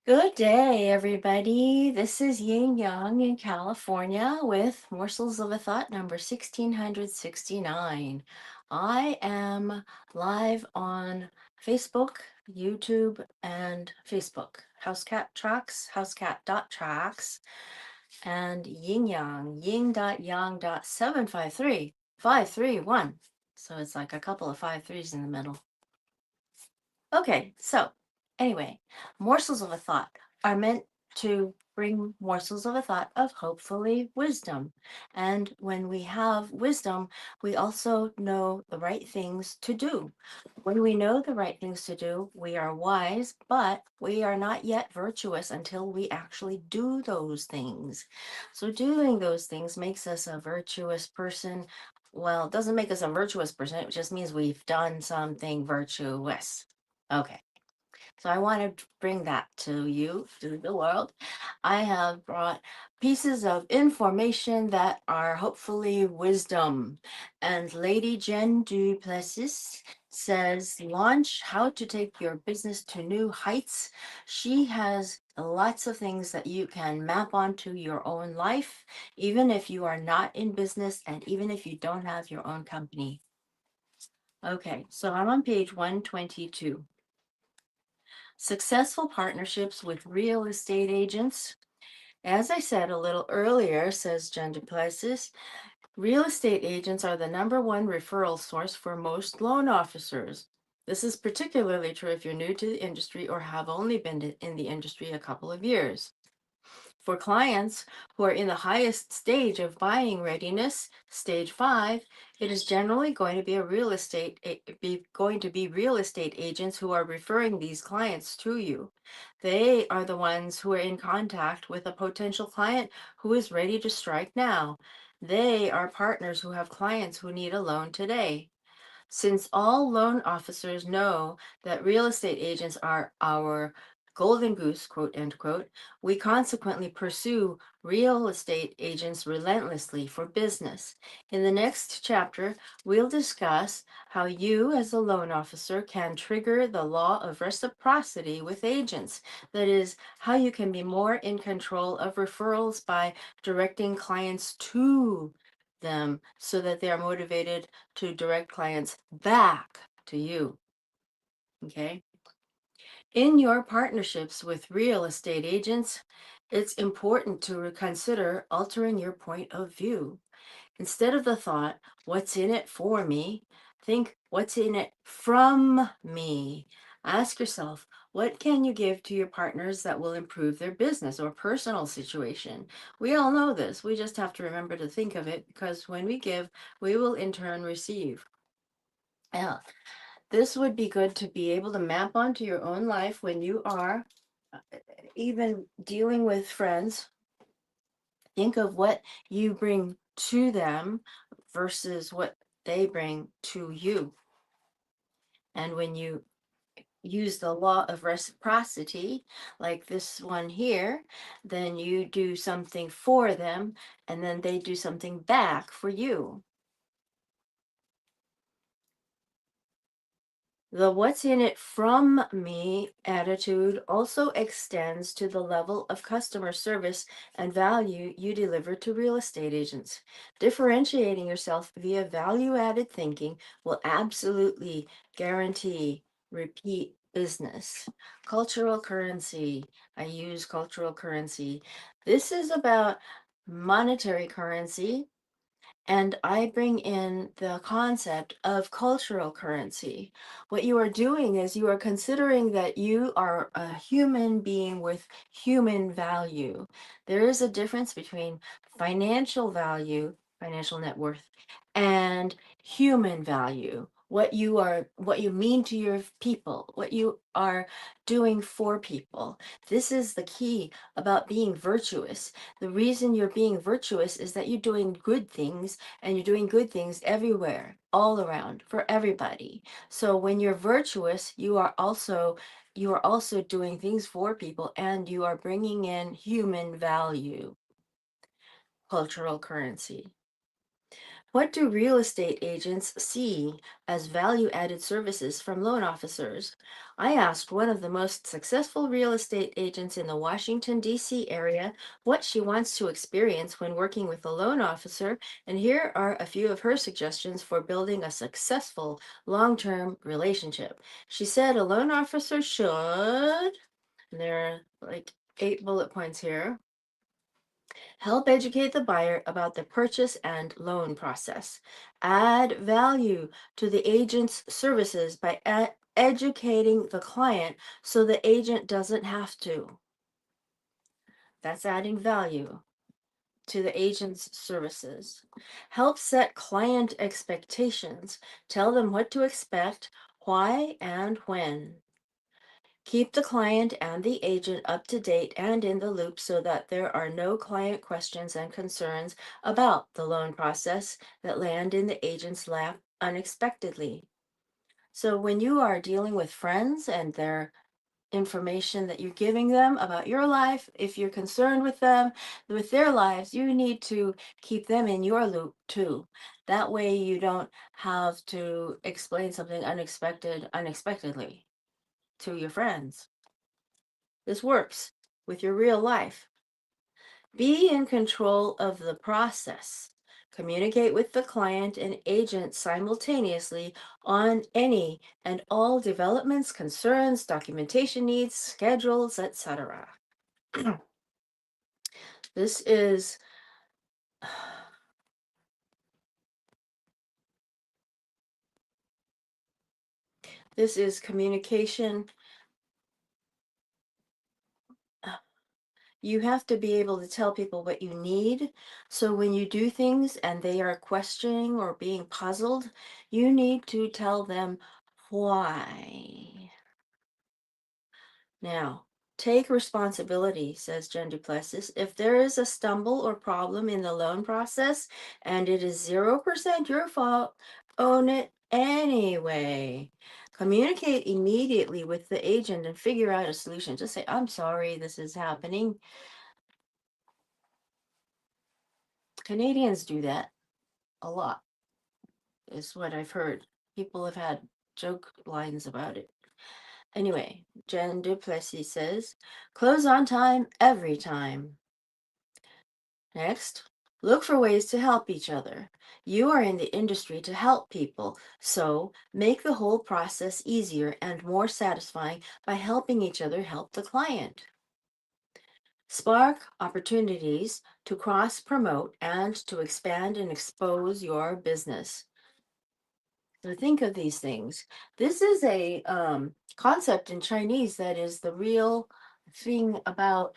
Good day, everybody. This is Yin Yang in California with Morsels of a Thought number 1669. I am live on Facebook, YouTube, and Facebook. Housecat Tracks, housecat.tracks, and Yin Yang, yin.yang.753531. So it's like a couple of five threes in the middle. Okay, so anyway, morsels of a thought are meant to bring morsels of a thought of hopefully wisdom. And when we have wisdom, we also know the right things to do. When we know the right things to do, we are wise, but we are not yet virtuous until we actually do those things. So doing those things makes us a virtuous person. Well, it doesn't make us a virtuous person, it just means we've done something virtuous. Okay, so I want to bring that to you, to the world. I have brought pieces of information that are hopefully wisdom. And Lady Jen du Plessis says, launch how to take your business to new heights. She has lots of things that you can map onto your own life, even if you are not in business and even if you don't have your own company. Okay, so I'm on page 122. Successful partnerships with real estate agents. As I said a little earlier, says Jen Duplessis, real estate agents are the #1 referral source for most loan officers. This is particularly true if you're new to the industry or have only been in the industry a couple of years. For clients who are in the highest stage of buying readiness, stage 5, it is generally going to be real estate agents who are referring these clients to you. They are the ones who are in contact with a potential client who is ready to strike now. They are partners who have clients who need a loan today. Since all loan officers know that real estate agents are our golden goose, quote, end quote, we consequently pursue real estate agents relentlessly for business. In the next chapter, we'll discuss how you, as a loan officer, can trigger the law of reciprocity with agents. That is, how you can be more in control of referrals by directing clients to them so that they are motivated to direct clients back to you. Okay. In your partnerships with real estate agents, it's important to consider altering your point of view. Instead of the thought, what's in it for me? Think, what's in it from me? Ask yourself, what can you give to your partners that will improve their business or personal situation? We all know this. We just have to remember to think of it because when we give, we will in turn receive. Yeah, this would be good to be able to map onto your own life when you are uh, even dealing with friends. Think of what you bring to them versus what they bring to you. And when you use the law of reciprocity, like this one here, then you do something for them and then they do something back for you. The what's in it from me attitude also extends to the level of customer service and value you deliver to real estate agents. Differentiating yourself via value added thinking will absolutely guarantee repeat business. Cultural currency. I use cultural currency. This is about monetary currency, and I bring in the concept of cultural currency. What you are doing is you are considering that you are a human being with human value. There is a difference between financial value, financial net worth, and human value. What you mean to your people, what you are doing for people. This is the key about being virtuous. The reason you're being virtuous is that you're doing good things, and you're doing good things everywhere, all around, for everybody. So when you're virtuous, you are also doing things for people, and you are bringing in human value, cultural currency. What do real estate agents see as value added services from loan officers? I asked one of the most successful real estate agents in the Washington, D.C. area what she wants to experience when working with a loan officer, and here are a few of her suggestions for building a successful long term relationship. She said a loan officer should, and there are like 8 bullet points here. Help educate the buyer about the purchase and loan process. Add value to the agent's services by educating the client so the agent doesn't have to. That's adding value to the agent's services. Help set client expectations. Tell them what to expect, why, and when. Keep the client and the agent up to date and in the loop so that there are no client questions and concerns about the loan process that land in the agent's lap unexpectedly. So, when you are dealing with friends and their information that you're giving them about your life, if you're concerned with them, with their lives, you need to keep them in your loop too. That way, you don't have to explain something unexpectedly to your friends. This works with your real life. Be in control of the process. Communicate with the client and agent simultaneously on any and all developments, concerns, documentation needs, schedules, etc. This is this is communication. You have to be able to tell people what you need. So when you do things and they are questioning or being puzzled, you need to tell them why. Now, take responsibility, says Jen Duplessis. If there is a stumble or problem in the loan process and it is 0% your fault, own it anyway. Communicate immediately with the agent and figure out a solution. Just say, I'm sorry this is happening. Canadians do that a lot, is what I've heard. People have had joke lines about it. Anyway, Jen Duplessis says, close on time every time. Next, look for ways to help each other. You are in the industry to help people, so make the whole process easier and more satisfying by helping each other help the client. Spark opportunities to cross promote and to expand and expose your business. So think of these things. This is a concept in Chinese that is the real thing about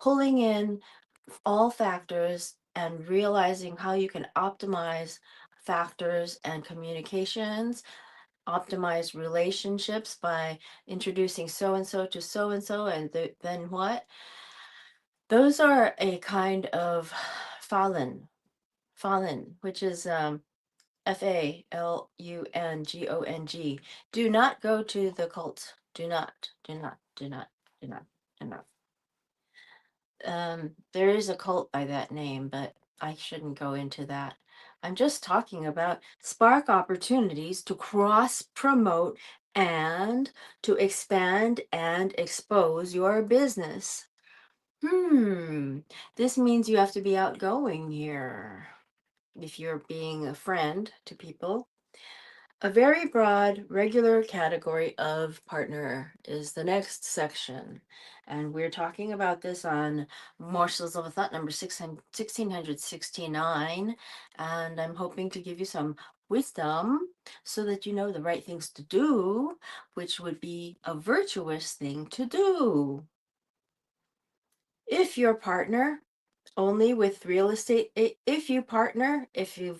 pulling in all factors and realizing how you can optimize factors and communications, optimize relationships by introducing so and so to so and so, and then what? Those are a kind of falun, which is FALUNGONG. Do not go to the cult. Do not, do not, do not, do not, do not. There is a cult by that name, but I shouldn't go into that. I'm just talking about spark opportunities to cross promote and to expand and expose your business. This means you have to be outgoing here if you're being a friend to people. A very broad, regular category of partner is the next section. And we're talking about this on Morsels of a Thought number 1669. And I'm hoping to give you some wisdom so that you know the right things to do, which would be a virtuous thing to do. If your partner only with real estate, if you partner, if you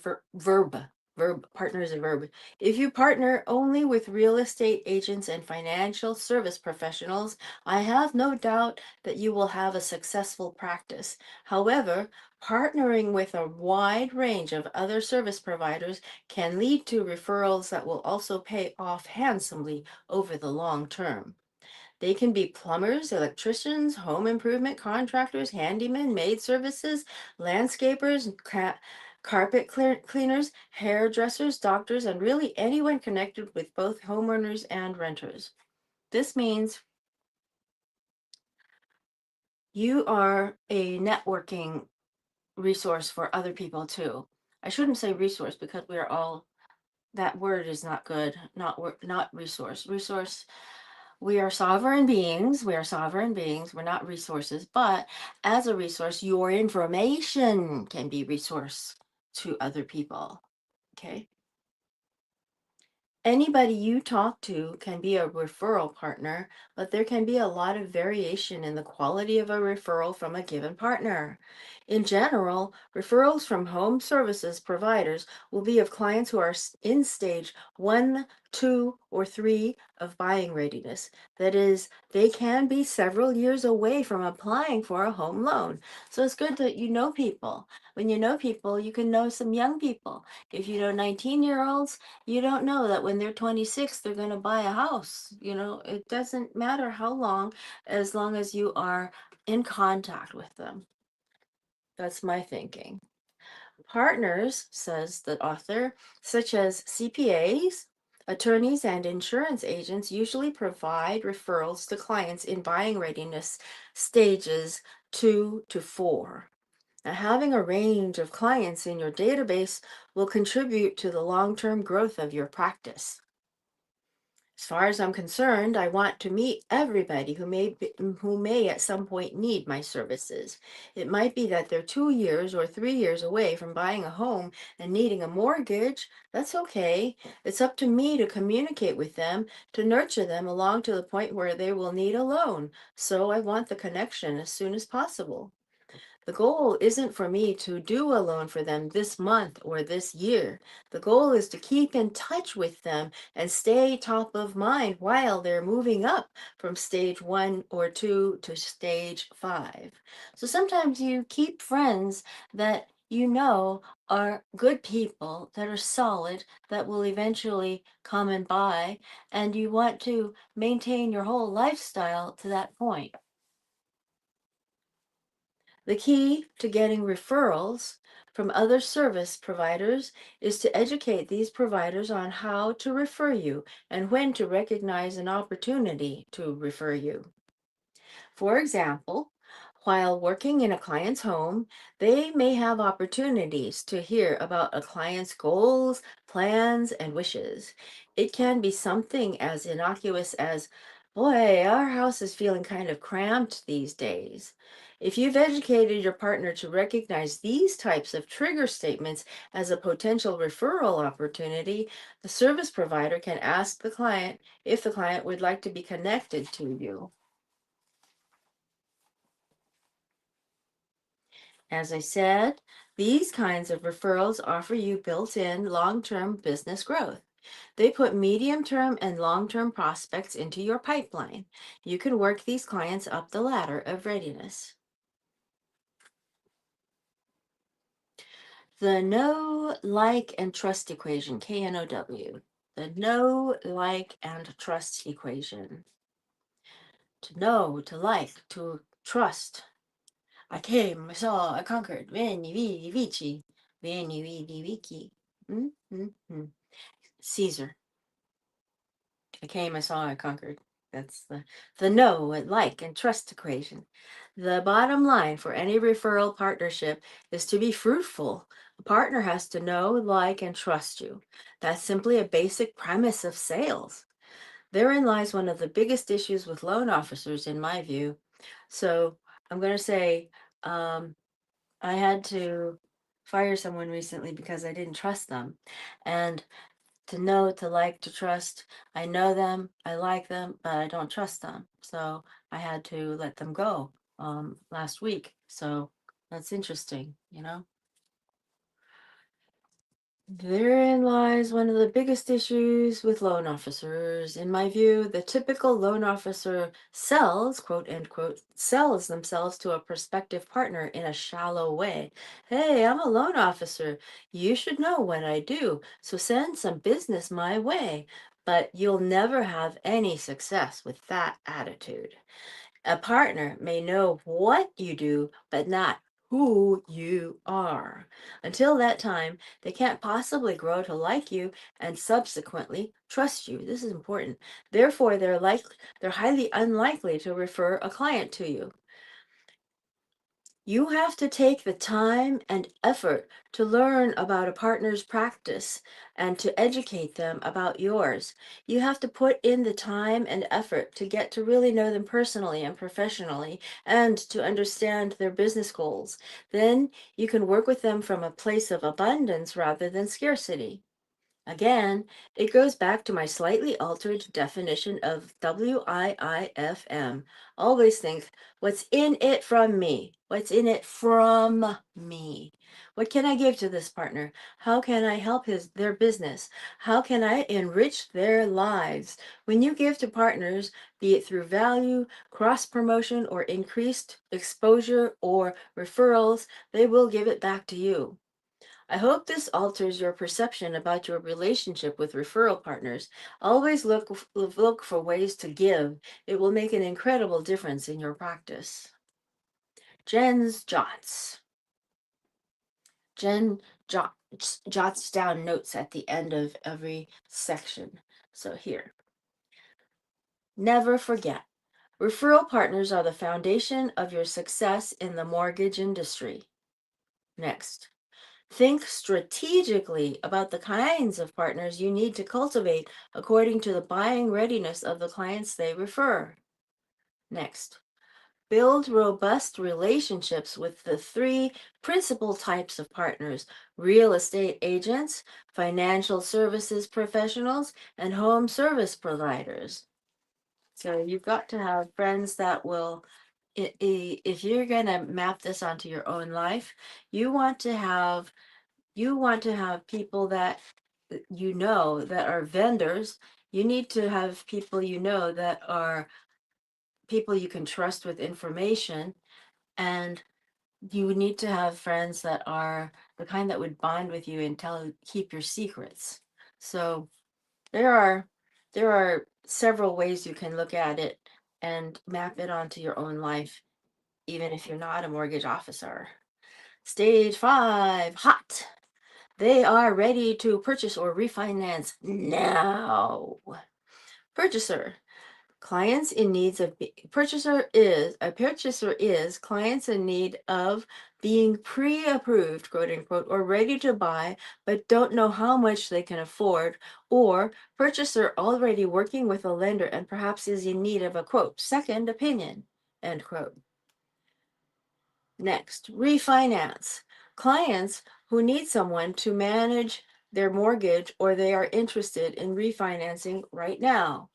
partner is a verb. If you partner only with real estate agents and financial service professionals, I have no doubt that you will have a successful practice. However, partnering with a wide range of other service providers can lead to referrals that will also pay off handsomely over the long term. They can be plumbers, electricians, home improvement contractors, handymen, maid services, landscapers, cleaners, hairdressers, doctors, and really anyone connected with both homeowners and renters. This means you are a networking resource for other people too. I shouldn't say resource because we are all, that word is not good. Not resource. Resource, we are sovereign beings. We are sovereign beings. We're not resources, but as a resource, your information can be resource to other people. Okay. Anybody you talk to can be a referral partner, but there can be a lot of variation in the quality of a referral from a given partner. In general, referrals from home services providers will be of clients who are in stage 1, 2, or 3 of buying readiness. That is, they can be several years away from applying for a home loan. So it's good that you know people. When you know people, you can know some young people. If you know 19-year-olds, you don't know that when they're 26 they're going to buy a house. It doesn't matter how long, as long as you are in contact with them. That's my thinking. Partners, says the author, such as CPAs, attorneys, and insurance agents, usually provide referrals to clients in buying readiness stages 2 to 4. Now, having a range of clients in your database will contribute to the long-term growth of your practice. As far as I'm concerned, I want to meet everybody who may at some point need my services. It might be that they're 2 years or 3 years away from buying a home and needing a mortgage. That's okay. It's up to me to communicate with them, to nurture them along to the point where they will need a loan. So I want the connection as soon as possible. The goal isn't for me to do a loan for them this month or this year. The goal is to keep in touch with them and stay top of mind while they're moving up from stage 1 or 2 to stage 5. So sometimes you keep friends that you know are good people, that are solid, that will eventually come and buy, and you want to maintain your whole lifestyle to that point. The key to getting referrals from other service providers is to educate these providers on how to refer you and when to recognize an opportunity to refer you. For example, while working in a client's home, they may have opportunities to hear about a client's goals, plans, and wishes. It can be something as innocuous as, boy, our house is feeling kind of cramped these days. If you've educated your partner to recognize these types of trigger statements as a potential referral opportunity, the service provider can ask the client if the client would like to be connected to you. As I said, these kinds of referrals offer you built-in long-term business growth. They put medium-term and long-term prospects into your pipeline. You can work these clients up the ladder of readiness. The know, like, and trust equation, KNOW. The know, like, and trust equation. To know, to like, to trust. I came, I saw, I conquered. Veni, vidi, vici. Veni, vidi, vici. Mm-hmm. Caesar. I came, I saw, I conquered. That's the know, like, and trust equation. The bottom line for any referral partnership is to be fruitful. A partner has to know, like, and trust you. That's simply a basic premise of sales. Therein lies one of the biggest issues with loan officers, in my view. So I'm going to say, I had to fire someone recently because I didn't trust them. And to know, to like, to trust, I know them, I like them, but I don't trust them. So I had to let them go last week. So that's interesting. Therein lies one of the biggest issues with loan officers. In my view, the typical loan officer sells, quote unquote, sells themselves to a prospective partner in a shallow way. Hey, I'm a loan officer. You should know what I do, so send some business my way. But you'll never have any success with that attitude. A partner may know what you do, but not who you are. Until that time, they can't possibly grow to like you and subsequently trust you. This is important. Therefore, they're highly unlikely to refer a client to you. You have to take the time and effort to learn about a partner's practice and to educate them about yours. You have to put in the time and effort to get to really know them personally and professionally and to understand their business goals. Then you can work with them from a place of abundance rather than scarcity. Again, it goes back to my slightly altered definition of WIIFM. Always think, what's in it from me? What's in it from me? What can I give to this partner? How can I help their business? How can I enrich their lives? When you give to partners, be it through value, cross promotion, or increased exposure or referrals, they will give it back to you. I hope this alters your perception about your relationship with referral partners. Always look for ways to give. It will make an incredible difference in your practice. Jen's Jots. Jen jots down notes at the end of every section. So here, never forget. Referral partners are the foundation of your success in the mortgage industry. Next, think strategically about the kinds of partners you need to cultivate according to the buying readiness of the clients they refer. Next, build robust relationships with the three principal types of partners: real estate agents, financial services professionals, and home service providers. So you've got to have friends that will, if you're going to map this onto your own life, you want to have people that that are vendors. You need to have people that are people you can trust with information, and you need to have friends that are the kind that would bond with you and keep your secrets. So there are several ways you can look at it and map it onto your own life, even if you're not a mortgage officer. Stage 5, hot. They are ready to purchase or refinance now. Purchaser. Clients in needs of purchaser is clients in need of being pre-approved, quote unquote, or ready to buy, but don't know how much they can afford, or purchaser already working with a lender and perhaps is in need of a quote second opinion, end quote. Next, refinance. Clients who need someone to manage their mortgage or they are interested in refinancing right now.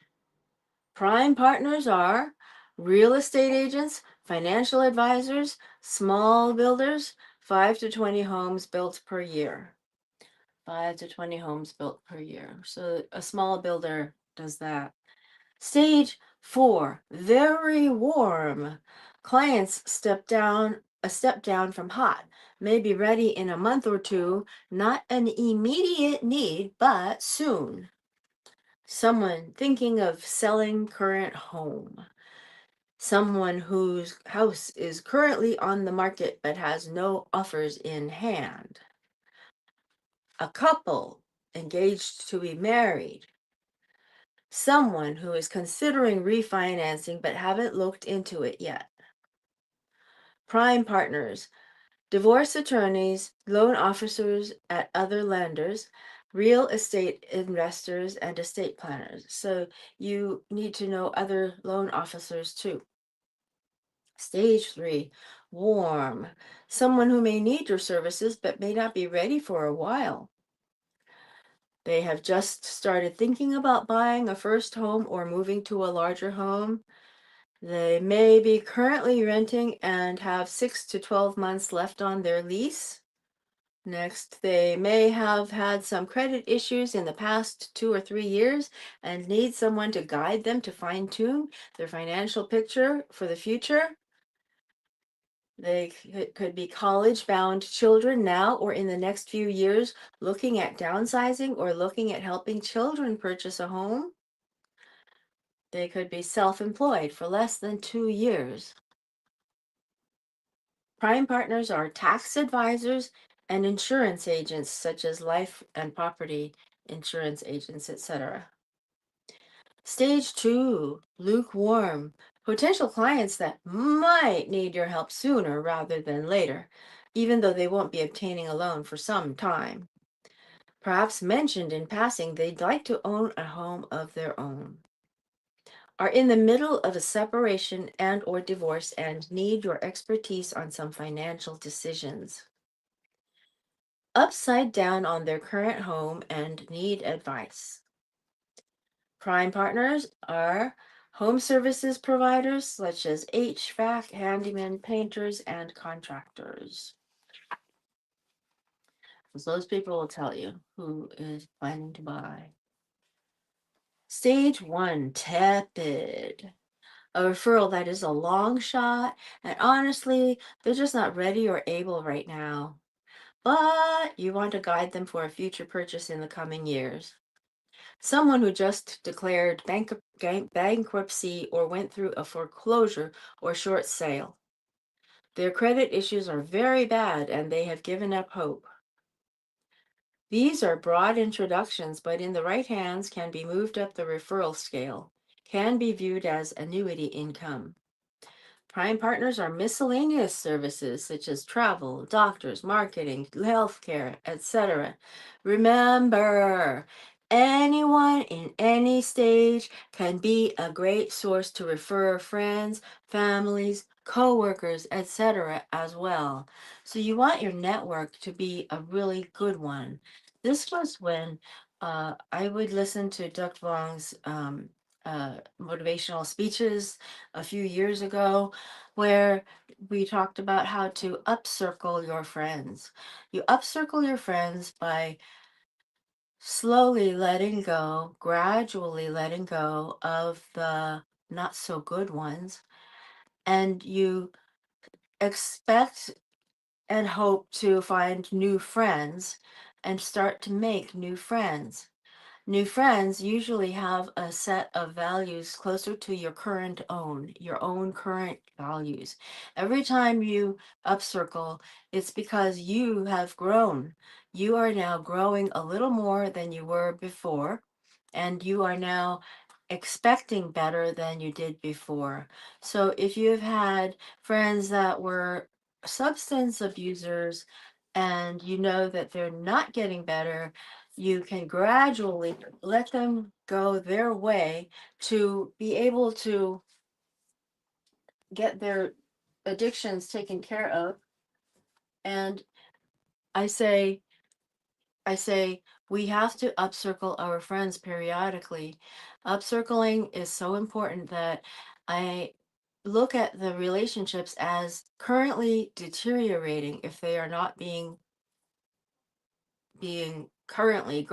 Prime partners are real estate agents, financial advisors, small builders, 5 to 20 homes built per year. 5 to 20 homes built per year. So a small builder does that. Stage 4, very warm. Clients a step down from hot, may be ready in a month or two, not an immediate need, but soon. Someone thinking of selling current home. Someone whose house is currently on the market but has no offers in hand. A couple engaged to be married. Someone who is considering refinancing but haven't looked into it yet. Prime partners, divorce attorneys, loan officers at other lenders, real estate investors, and estate planners. So you need to know other loan officers too. Stage 3, warm, someone who may need your services but may not be ready for a while. They have just started thinking about buying a first home or moving to a larger home. They may be currently renting and have 6 to 12 months left on their lease. Next, they may have had some credit issues in the past 2 or 3 years and need someone to guide them to fine tune their financial picture for the future. They could be college-bound children now or in the next few years looking at downsizing or looking at helping children purchase a home. They could be self-employed for less than 2 years. Prime partners are tax advisors and insurance agents, such as life and property insurance agents, etc. Stage two, lukewarm. Potential clients that might need your help sooner rather than later, even though they won't be obtaining a loan for some time. Perhaps mentioned in passing they'd like to own a home of their own. Are in the middle of a separation and or divorce and need your expertise on some financial decisions. Upside down on their current home and need advice. Prime partners are home services providers such as HVAC, handymen, painters, and contractors. So those people will tell you who is planning to buy. Stage one, tepid. A referral that is a long shot, and honestly, they're just not ready or able right now. But you want to guide them for a future purchase in the coming years. Someone who just declared bankruptcy or went through a foreclosure or short sale. Their credit issues are very bad and they have given up hope. These are broad introductions, but in the right hands can be moved up the referral scale, can be viewed as annuity income. Prime partners are miscellaneous services such as travel, doctors, marketing, healthcare, etc. Remember, anyone in any stage can be a great source to refer friends, families, co-workers, etc. as well. So you want your network to be a really good one. This was when I would listen to Duc Vuong's motivational speeches a few years ago, where we talked about how to upcircle your friends. You upcircle your friends by slowly letting go, gradually letting go of the not so good ones, and you expect and hope to find new friends and start to make new friends. New friends usually have a set of values closer to your own current values. Every time you upcircle, it's because you have grown. You are now growing a little more than you were before, and you are now expecting better than you did before. So if you've had friends that were substance abusers and you know that they're not getting better, you can gradually let them go their way to be able to get their addictions taken care of. And I say, I say, we have to upcircle our friends periodically. Upcircling is so important that I look at the relationships as currently deteriorating if they are not being currently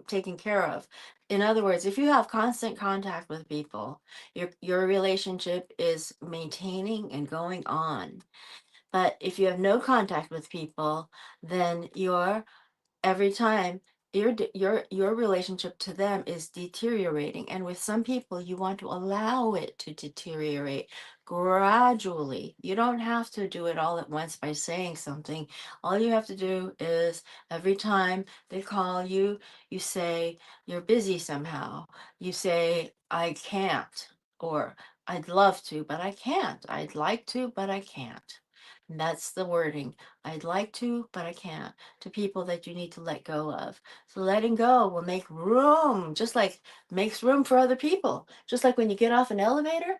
taken care of. In other words, if you have constant contact with people, your relationship is maintaining and going on. But if you have no contact with people, then you're every time your relationship to them is deteriorating, and with some people you want to allow it to deteriorate gradually. You don't have to do it all at once by saying something. All you have to do is every time they call you, you say you're busy somehow. You say I can't, or I'd love to but I can't. I'd like to but I can't. And that's the wording. I'd like to but I can't, to people that you need to let go of. So letting go will make room, just like makes room for other people. Just like when you get off an elevator,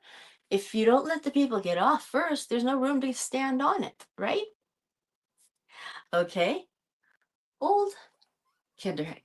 if you don't let the people get off first, there's no room to stand on it, right? Okay, old Kinderheck.